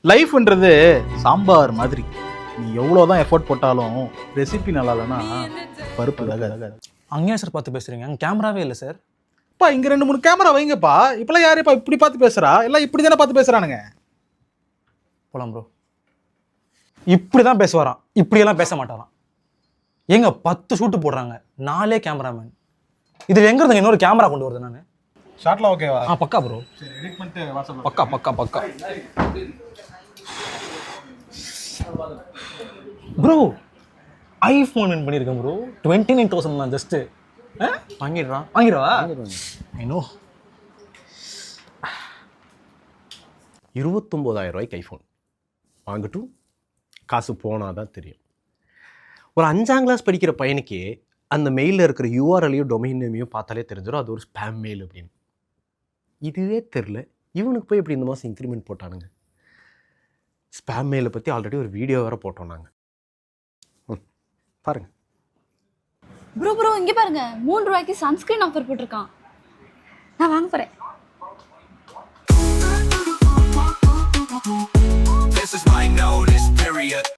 லைஃப்ன்றது சாம்பார் மாதிரி. நீ எவ்வளோதான் எஃபோர்ட் போட்டாலும் ரெசிபி நல்லா இல்லைன்னா பருப்பு வேகாது. அங்கேயும் சார் பார்த்து பேசுகிறீங்க, அங்கே கேமராவே இல்லை சார். அப்பா இங்கே 2-3 கேமரா வைங்கப்பா. இப்போலாம் யாரையப்பா இப்படி பார்த்து பேசுகிறா? எல்லாம் இப்படி தானே பார்த்து பேசுகிறானுங்க. போலாம் ப்ரோ. இப்படி தான் பேசுவாராம், இப்படியெல்லாம் பேச மாட்டாராம். எங்க 10 ஷூட்டு போடுறாங்க, 4 கேமராமேன். இதில் எங்கே இருந்தங்க இன்னொரு கேமரா கொண்டு வருது? நான் ஷார்ட்லாம் ஓகேவா? பக்கா ப்ரோ. சரி, எடிட் பண்ணிட்டு வாட்ஸ்அப் பக்கா பக்கா பக்கா ப்ரோ. ஐஃபோன் வின் பண்ணியிருக்கேன் ப்ரோ. 29,000 தான் ஜஸ்ட்டு. வாங்கிடுவா? ஐநோ. 29,000 ரூபாய்க்கு ஐஃபோன் வாங்கட்டும். காசு போனால் தான் தெரியும். ஒரு 5ஆம் கிளாஸ் படிக்கிற பையனுக்கு அந்த மெயிலில் இருக்கிற யூஆர்எல்லையும் டொமைன் நேமையும் பார்த்தாலே தெரிஞ்சிடும் அது ஒரு ஸ்பேம் மெயில் அப்படின்னு. இதுவே தெரில இவனுக்கு போய் எப்படி இந்த மாதம் இன்க்ரிமெண்ட் போட்டானுங்க. ஸ்பேம் மெயிலை பற்றி ஆல்ரெடி ஒரு வீடியோ வேறு போட்டோம் நாங்கள். பாருங்கள் ப்ரோ இங்கே பாருங்க, 3 ரூபாய்க்கு சன்ஸ்கிரீன் ஆஃபர் போட்டிருக்கான். நான் வாங்க போகிறேன்.